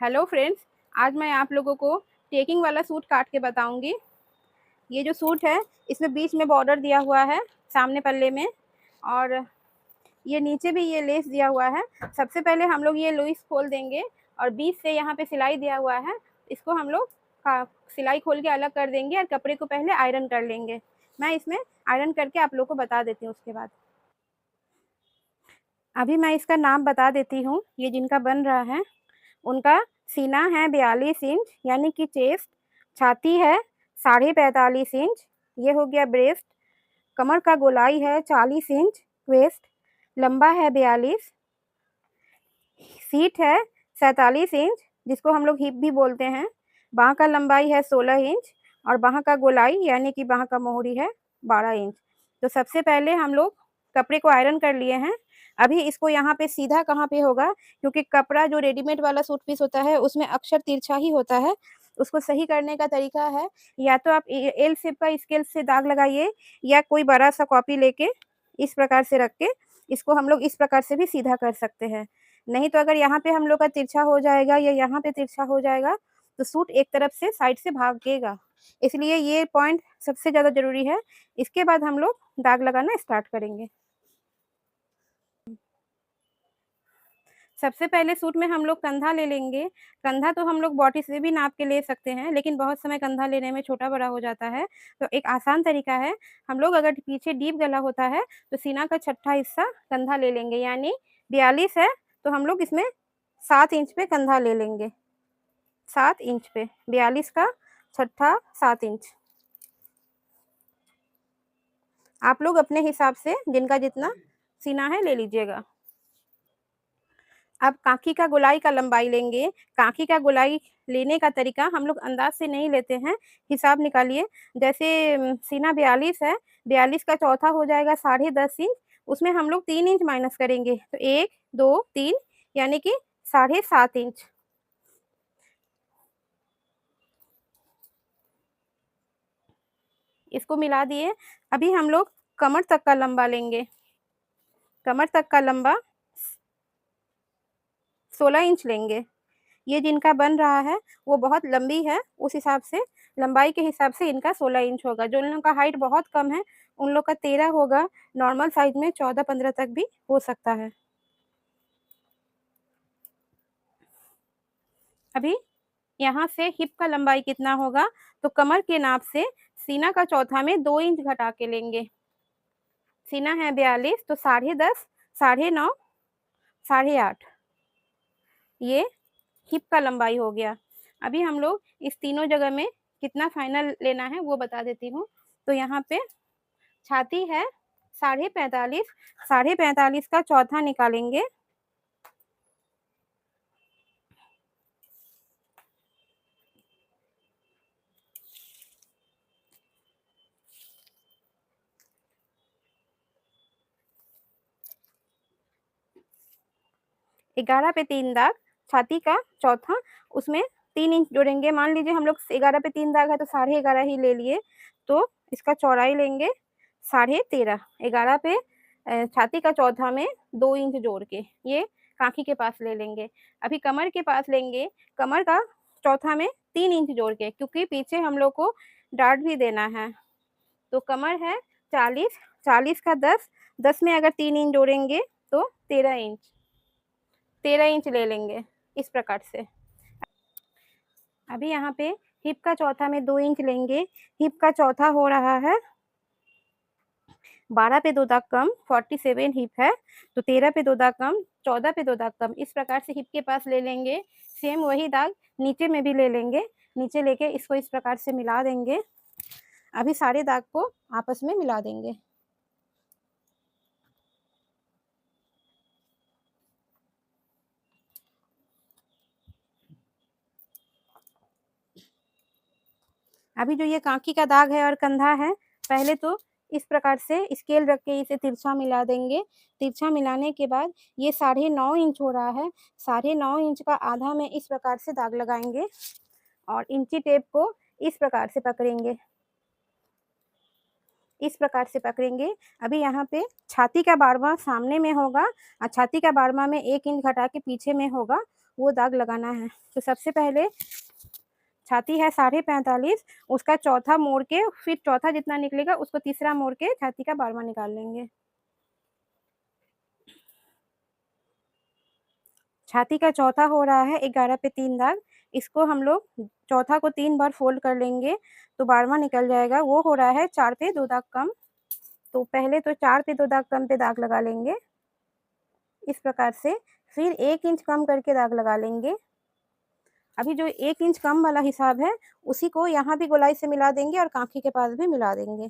Hello friends, आज मैं आप लोगों को टेकिंग वाला सूट काट के बताऊंगी। ये जो सूट है इसमें बीच में बॉर्डर दिया हुआ है सामने पल्ले में, और ये नीचे भी ये लेस दिया हुआ है। सबसे पहले हम लोग ये लूइस खोल देंगे और बीच से यहाँ पे सिलाई दिया हुआ है, इसको हम लोग सिलाई खोल के अलग कर देंगे और कपड़े को पहले आयरन कर लेंगे। मैं इसमें आयरन करके आप लोग को बता देती हूँ उसके बाद। अभी मैं इसका नाम बता देती हूँ। ये जिनका बन रहा है उनका सीना है 42 इंच यानी कि चेस्ट, छाती है 45.5 इंच, ये हो गया ब्रेस्ट, कमर का गोलाई है 40 इंच, वेस्ट लंबा है 42, सीट है 47 इंच जिसको हम लोग हिप भी बोलते हैं, बाह का लंबाई है 16 इंच और बाह का गोलाई यानी कि बाह का मोहरी है 12 इंच। तो सबसे पहले हम लोग कपड़े को आयरन कर लिए हैं। अभी इसको यहाँ पे सीधा कहाँ पे होगा, क्योंकि कपड़ा जो रेडीमेड वाला सूट पीस होता है उसमें अक्सर तिरछा ही होता है। उसको सही करने का तरीका है, या तो आप एल शेप का स्केल से दाग लगाइए या कोई बड़ा सा कॉपी लेके इस प्रकार से रख के इसको हम लोग इस प्रकार से भी सीधा कर सकते हैं। नहीं तो अगर यहाँ पे हम लोग का तिरछा हो जाएगा या यहाँ पे तिरछा हो जाएगा तो सूट एक तरफ से साइड से भागेगा, इसलिए ये पॉइंट सबसे ज़्यादा ज़रूरी है। इसके बाद हम लोग दाग लगाना स्टार्ट करेंगे। सबसे पहले सूट में हम लोग कंधा ले लेंगे। कंधा तो हम लोग बॉडी से भी नाप के ले सकते हैं, लेकिन बहुत समय कंधा लेने में छोटा बड़ा हो जाता है। तो एक आसान तरीका है, हम लोग अगर पीछे डीप गला होता है तो सीना का छठा हिस्सा कंधा ले लेंगे, यानी 42 है तो हम लोग इसमें 7 इंच पे कंधा ले लेंगे। 7 इंच पे 42 का छठा 7 इंच। आप लोग अपने हिसाब से जिनका जितना सीना है ले लीजिएगा। अब काखी का गोलाई का लंबाई लेंगे। काखी का गोलाई लेने का तरीका हम लोग अंदाज से नहीं लेते हैं, हिसाब निकालिए। जैसे सीना 42 है, 42 का चौथा हो जाएगा 10.5 इंच, उसमें हम लोग 3 इंच माइनस करेंगे तो 1 2 3 यानी कि 7.5 इंच। इसको मिला दिए। अभी हम लोग कमर तक का लंबा लेंगे। कमर तक का लंबा 16 इंच लेंगे। ये जिनका बन रहा है वो बहुत लंबी है, उस हिसाब से लंबाई के हिसाब से इनका 16 इंच होगा। जो लोगों का हाइट बहुत कम है उन लोग का 13 होगा, नॉर्मल साइज में 14-15 तक भी हो सकता है। अभी यहाँ से हिप का लंबाई कितना होगा, तो कमर के नाप से सीना का चौथा में 2 इंच घटा के लेंगे। सीना है 42 तो 10.5, 9.5, 8.5, ये हिप का लंबाई हो गया। अभी हम लोग इस तीनों जगह में कितना फाइनल लेना है वो बता देती हूँ। तो यहाँ पे छाती है 45.5, 45.5 का चौथा निकालेंगे। ग्यारह पे 3 दाग, छाती का चौथा, उसमें 3 इंच जोड़ेंगे। मान लीजिए हम लोग 11 पे 3 दाग है तो 11.5 ही ले लिए, तो इसका चौड़ाई लेंगे 13.5। 11 पे छाती का चौथा में 2 इंच जोड़ के ये काखी के पास ले लेंगे। अभी कमर के पास लेंगे। कमर का चौथा में 3 इंच जोड़ के, क्योंकि पीछे हम लोग को डार्ट भी देना है। तो कमर है 40, 40 का 10, 10 में अगर 3 इंच जोड़ेंगे तो 13 इंच, 13 इंच ले लेंगे इस प्रकार से। अभी यहाँ पे हिप का चौथा में 2 इंच लेंगे। हिप का चौथा हो रहा है 12 पे 2 दाग कम, 47 हिप है, तो 13 पे 2 दाग कम, 14 पे 2 दाग कम, इस प्रकार से हिप के पास ले लेंगे। सेम वही दाग नीचे में भी ले लेंगे। नीचे लेके इसको इस प्रकार से मिला देंगे। अभी सारे दाग को आपस में मिला देंगे। अभी जो ये कांखी का दाग है और कंधा है, पहले तो इस प्रकार से स्केल रख के इसे तिरछा मिला देंगे। तिरछा मिलाने के बाद ये 9.5 इंच हो रहा है, 9.5 इंच का आधा में इस प्रकार से दाग लगाएंगे और इंची टेप को इस प्रकार से पकड़ेंगे, इस प्रकार से पकड़ेंगे। अभी यहाँ पे छाती का 12वां सामने में होगा और छाती का 12वां में 1 इंच घटा के पीछे में होगा, वो दाग लगाना है। तो सबसे पहले छाती है 45.5, उसका चौथा मोड़ के फिर चौथा जितना निकलेगा उसको तीसरा मोड़ के छाती का 12वां निकाल लेंगे। छाती का चौथा हो रहा है 11 पे 3 दाग, इसको हम लोग चौथा को 3 बार फोल्ड कर लेंगे तो 12वां निकल जाएगा। वो हो रहा है 4 पे 2 दाग कम, तो पहले तो 4 पे 2 दाग कम पे दाग लगा लेंगे इस प्रकार से। फिर 1 इंच कम करके दाग लगा लेंगे। अभी जो 1 इंच कम वाला हिसाब है उसी को यहाँ भी गोलाई से मिला देंगे और कांखी के पास भी मिला देंगे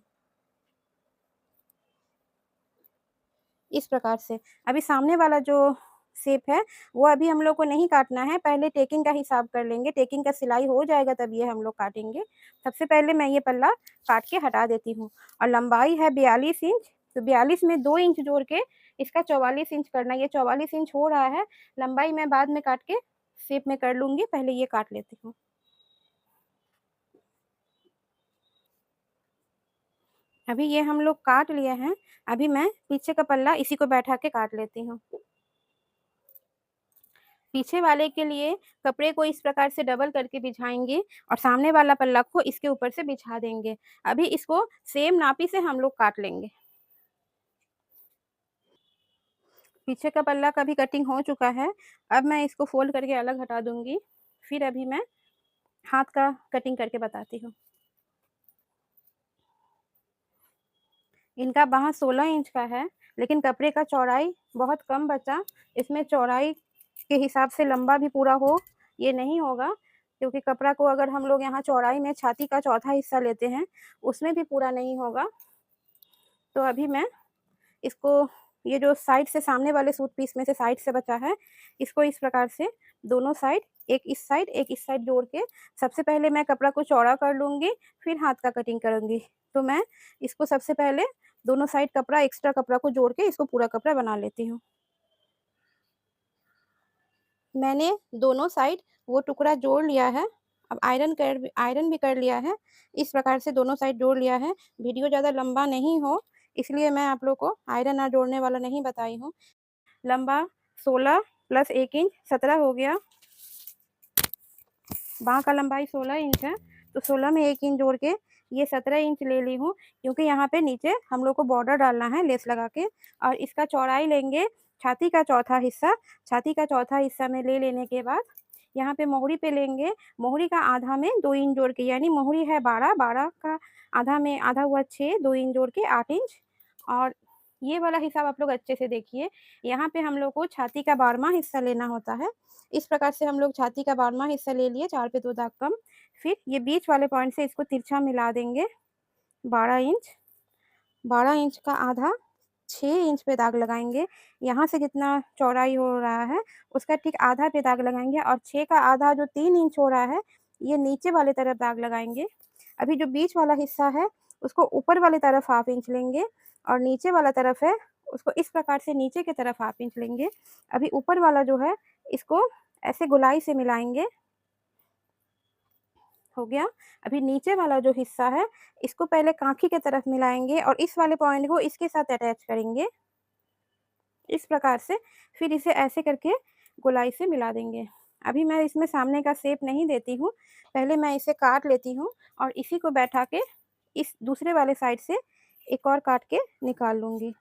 इस प्रकार से। अभी सामने वाला जो शेप है वो अभी हम लोग को नहीं काटना है, पहले टेकिंग का हिसाब कर लेंगे। टेकिंग का सिलाई हो जाएगा तब ये हम लोग काटेंगे। सबसे पहले मैं ये पल्ला काट के हटा देती हूँ। और लंबाई है 42 इंच, तो 42 में 2 इंच जोड़ के इसका 44 इंच करना। ये 44 इंच हो रहा है। लंबाई मैं बाद में काट के शेप में कर लूँगी, पहले ये काट लेती हूँ। अभी ये हम लोग काट लिए हैं। अभी मैं पीछे का पल्ला इसी को बैठा के काट लेती हूँ। पीछे वाले के लिए कपड़े को इस प्रकार से डबल करके बिछाएंगे और सामने वाला पल्ला को इसके ऊपर से बिछा देंगे। अभी इसको सेम नापी से हम लोग काट लेंगे। पीछे का पल्ला का भी कटिंग हो चुका है। अब मैं इसको फोल्ड करके अलग हटा दूंगी। फिर अभी मैं हाथ का कटिंग करके बताती हूँ। इनका बाँह 16 इंच का है, लेकिन कपड़े का चौड़ाई बहुत कम बचा। इसमें चौड़ाई के हिसाब से लंबा भी पूरा हो ये नहीं होगा, क्योंकि कपड़ा को अगर हम लोग यहाँ चौड़ाई में छाती का चौथा हिस्सा लेते हैं उसमें भी पूरा नहीं होगा। तो अभी मैं इसको, ये जो साइड से सामने वाले सूट पीस में से साइड से बचा है, इसको इस प्रकार से दोनों साइड, एक इस साइड जोड़ के सबसे पहले मैं कपड़ा को चौड़ा कर लूँगी, फिर हाथ का कटिंग करूँगी। तो मैं इसको सबसे पहले दोनों साइड कपड़ा, एक्स्ट्रा कपड़ा को जोड़ के इसको पूरा कपड़ा बना लेती हूँ। मैंने दोनों साइड वो टुकड़ा जोड़ लिया है। अब आयरन भी कर लिया है। इस प्रकार से दोनों साइड जोड़ लिया है। वीडियो ज़्यादा लंबा नहीं हो इसलिए मैं आप लोग को आयरन ना जोड़ने वाला नहीं बताई हूँ। लंबा 16 प्लस 1 इंच 17 हो गया। बाँह का लंबाई 16 इंच है, तो 16 में 1 इंच जोड़ के ये 17 इंच ले ली हूँ, क्योंकि यहाँ पे नीचे हम लोग को बॉर्डर डालना है लेस लगा के। और इसका चौड़ाई लेंगे छाती का चौथा हिस्सा। छाती का चौथा हिस्सा में ले लेने के बाद यहाँ पे मोहरी पे लेंगे। मोहरी का आधा में 2 इंच जोड़ के, यानी मोहरी है 12, 12 का आधा में आधा हुआ 6, 2 इंच जोड़ के 8 इंच। और ये वाला हिसाब आप लोग अच्छे से देखिए। यहाँ पे हम लोग को छाती का 12वां हिस्सा लेना होता है। इस प्रकार से हम लोग छाती का 12वां हिस्सा ले लिए, 4 पे 2 दाग कम। फिर ये बीच वाले पॉइंट से इसको तिरछा मिला देंगे 12 इंच। 12 इंच का आधा 6 इंच पे दाग लगाएंगे। यहाँ से जितना चौड़ाई हो रहा है उसका ठीक आधा पे दाग लगाएंगे, और 6 का आधा जो 3 इंच हो रहा है ये नीचे वाले तरफ दाग लगाएंगे। अभी जो बीच वाला हिस्सा है उसको ऊपर वाली तरफ हाफ इंच लेंगे, और नीचे वाला तरफ है उसको इस प्रकार से नीचे की तरफ हाफ इंच लेंगे। अभी ऊपर वाला जो है इसको ऐसे गोलाई से मिलाएंगे। हो गया। अभी नीचे वाला जो हिस्सा है इसको पहले कांखी की तरफ मिलाएंगे और इस वाले पॉइंट को इसके साथ अटैच करेंगे इस प्रकार से। फिर इसे ऐसे करके गोलाई से मिला देंगे। अभी मैं इसमें सामने का शेप नहीं देती हूँ, पहले मैं इसे काट लेती हूँ और इसी को बैठा के इस दूसरे वाले साइड से एक और काट के निकाल लूँगी।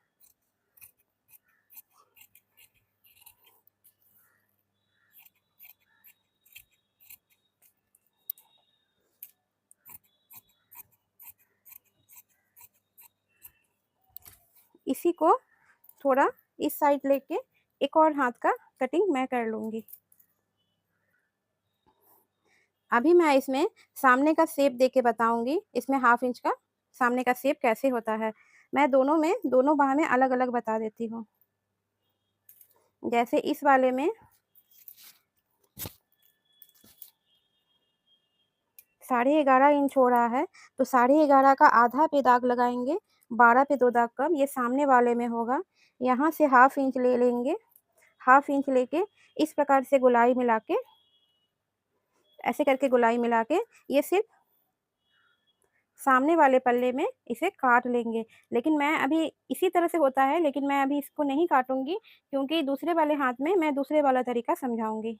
इसी को थोड़ा इस साइड लेके एक और हाथ का कटिंग मैं कर लूँगी। अभी मैं इसमें सामने का शेप दे के बताऊँगी, इसमें हाफ इंच का सामने का शेप कैसे होता है। मैं दोनों बाह में अलग-अलग बता देती हूँ। जैसे इस वाले में 11.5 इंच हो रहा है, तो 11.5 का आधा पे दाग लगाएंगे, 12 पे 2 दाग कम, ये सामने वाले में होगा। यहाँ से हाफ इंच ले लेंगे, हाफ इंच लेके इस प्रकार से गोलाई मिला के, ऐसे करके गोलाई मिला के ये सिर्फ सामने वाले पल्ले में इसे काट लेंगे। लेकिन मैं अभी इसी तरह से होता है, लेकिन मैं अभी इसको नहीं काटूँगी, क्योंकि दूसरे वाले हाथ में मैं दूसरे वाला तरीका समझाऊँगी।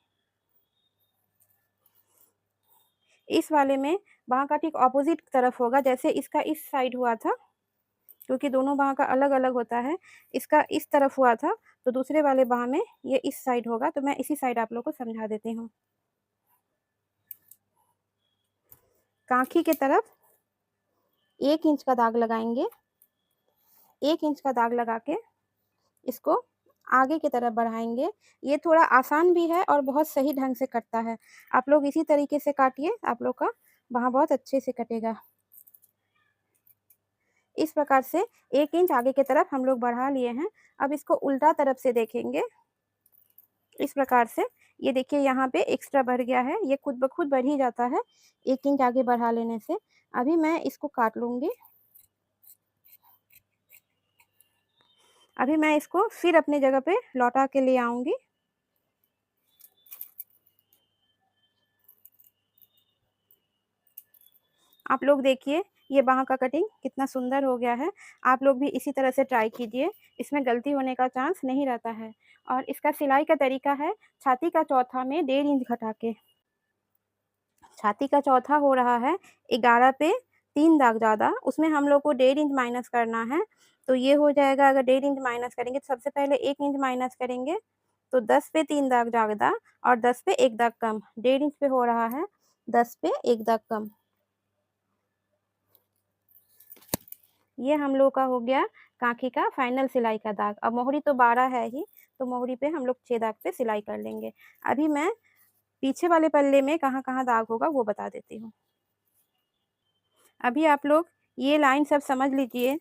इस वाले में बाँह का ठीक ऑपोजिट तरफ होगा, जैसे इसका इस साइड हुआ था, क्योंकि दोनों बाँह का अलग-अलग होता है। इसका इस तरफ हुआ था, तो दूसरे वाले बाँह में ये इस साइड होगा, तो मैं इसी साइड आप लोग को समझा देती हूँ। काँखी के तरफ 1 इंच का दाग लगाएँगे। 1 इंच का दाग लगा के इसको आगे की तरफ बढ़ाएँगे। ये थोड़ा आसान भी है और बहुत सही ढंग से कटता है। आप लोग इसी तरीके से काटिए, आप लोग का बाँह बहुत अच्छे से कटेगा। इस प्रकार से 1 इंच आगे की तरफ हम लोग बढ़ा लिए हैं। अब इसको उल्टा तरफ से देखेंगे। इस प्रकार से ये देखिए यहाँ पे एक्स्ट्रा बढ़ गया है, ये खुद ब खुद बढ़ ही जाता है 1 इंच आगे बढ़ा लेने से। अभी मैं इसको काट लूँगी। अभी मैं इसको फिर अपनी जगह पे लौटा के ले आऊँगी। आप लोग देखिए ये बाँह का कटिंग कितना सुंदर हो गया है। आप लोग भी इसी तरह से ट्राई कीजिए, इसमें गलती होने का चांस नहीं रहता है। और इसका सिलाई का तरीका है छाती का चौथा में 1.5 इंच घटा के। छाती का चौथा हो रहा है 11 पे 3 दाग ज़्यादा, उसमें हम लोग को 1.5 इंच माइनस करना है। तो ये हो जाएगा, अगर 1.5 इंच माइनस करेंगे तो सबसे पहले 1 इंच माइनस करेंगे, तो 10 पे 3 दाग ज़्यादा और 10 पे 1 दाग कम। 1.5 इंच पे हो रहा है 10 पे 1 दाग कम। ये हम लोग का हो गया काँखी का फाइनल सिलाई का दाग। अब मोहरी तो 12 है ही, तो मोहरी पे हम लोग 6 दाग पे सिलाई कर लेंगे। अभी मैं पीछे वाले पल्ले में कहाँ-कहाँ दाग होगा वो बता देती हूँ। अभी आप लोग ये लाइन सब समझ लीजिए।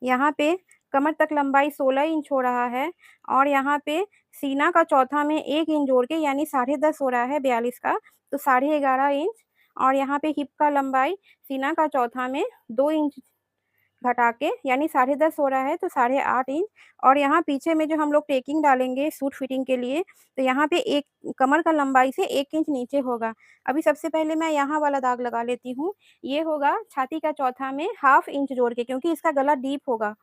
यहाँ पे कमर तक लंबाई 16 इंच हो रहा है और यहाँ पे सीना का चौथा में 1 इंच जोड़ के यानी 10.5 हो रहा है 42 का, तो 11.5 इंच। और यहाँ पे हिप का लंबाई सीना का चौथा में 2 इंच घटा के यानी 10.5 हो रहा है, तो 8.5 इंच। और यहाँ पीछे में जो हम लोग टेकिंग डालेंगे सूट फिटिंग के लिए, तो यहाँ पे एक कमर का लंबाई से 1 इंच नीचे होगा। अभी सबसे पहले मैं यहाँ वाला दाग लगा लेती हूँ। ये होगा छाती का चौथा में हाफ इंच जोड़ के, क्योंकि इसका गला डीप होगा।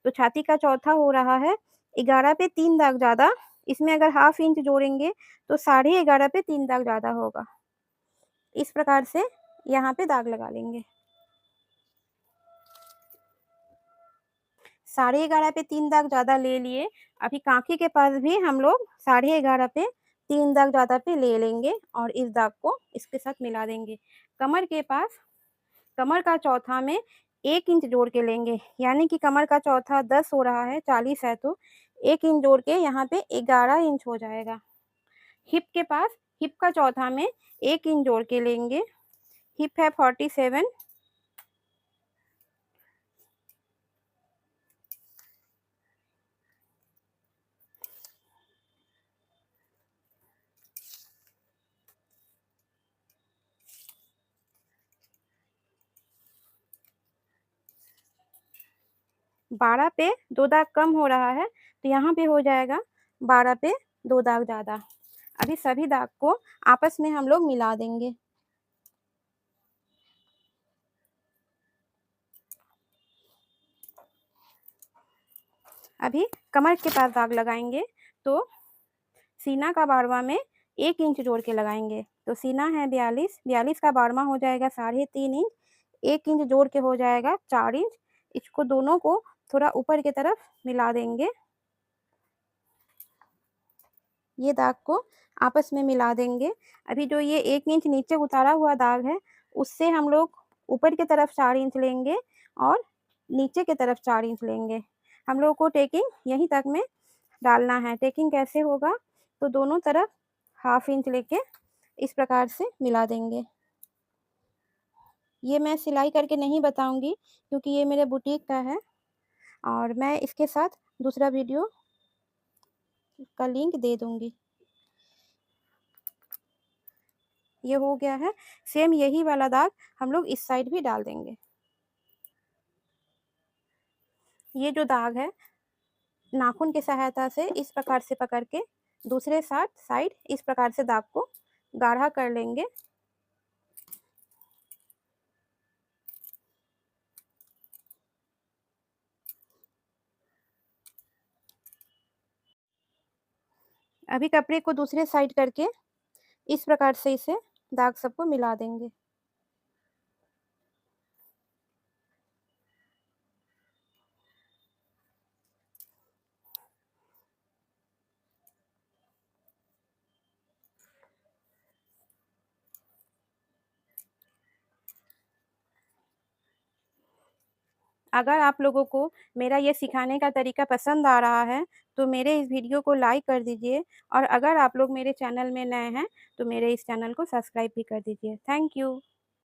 तो छाती का चौथा हो रहा है 11 पे 3 दाग ज़्यादा, इसमें अगर हाफ इंच जोड़ेंगे तो 11.5 पे 3 दाग ज़्यादा होगा। इस प्रकार से यहाँ पे दाग लगा लेंगे। 11.5 पे 3 दाग ज़्यादा ले लिए। अभी काँखी के पास भी हम लोग 11.5 पे 3 दाग ज़्यादा पे ले लेंगे और इस दाग को इसके साथ मिला देंगे। कमर के पास कमर का चौथा में 1 इंच जोड़ के लेंगे, यानी कि कमर का चौथा 10 हो रहा है, 40 है, तो 1 इंच जोड़ के यहाँ पे 11 इंच हो जाएगा। हिप के पास हिप का चौथा में 1 इंच जोड़ के लेंगे। हिप है 47। 12 पे 2 दाग कम हो रहा है, तो यहाँ पे हो जाएगा 12 पे 2 दाग ज़्यादा। अभी सभी दाग को आपस में हम लोग मिला देंगे। अभी कमर के पास दाग लगाएंगे, तो सीना का 12वां में 1 इंच जोड़ के लगाएंगे। तो सीना है 42, 42 का 12वां हो जाएगा 3.5 इंच, 1 इंच जोड़ के हो जाएगा 4 इंच। इसको दोनों को थोड़ा ऊपर की तरफ मिला देंगे। ये दाग को आपस में मिला देंगे। अभी जो ये 1 इंच नीचे उतारा हुआ दाग है, उससे हम लोग ऊपर की तरफ 4 इंच लेंगे और नीचे की तरफ 4 इंच लेंगे। हम लोगों को टेकिंग यहीं तक में डालना है। टेकिंग कैसे होगा, तो दोनों तरफ हाफ इंच लेके इस प्रकार से मिला देंगे। ये मैं सिलाई करके नहीं बताऊँगी, क्योंकि ये मेरे बुटीक का है और मैं इसके साथ दूसरा वीडियो का लिंक दे दूँगी। ये हो गया है। सेम यही वाला दाग हम लोग इस साइड भी डाल देंगे। ये जो दाग है, नाखून की सहायता से इस प्रकार से पकड़ के दूसरे साइड इस प्रकार से दाग को गाढ़ा कर लेंगे। अभी कपड़े को दूसरे साइड करके इस प्रकार से इसे दाग सबको मिला देंगे। अगर आप लोगों को मेरा ये सिखाने का तरीका पसंद आ रहा है, तो मेरे इस वीडियो को लाइक कर दीजिए और अगर आप लोग मेरे चैनल में नए हैं, तो मेरे इस चैनल को सब्सक्राइब भी कर दीजिए। Thank you.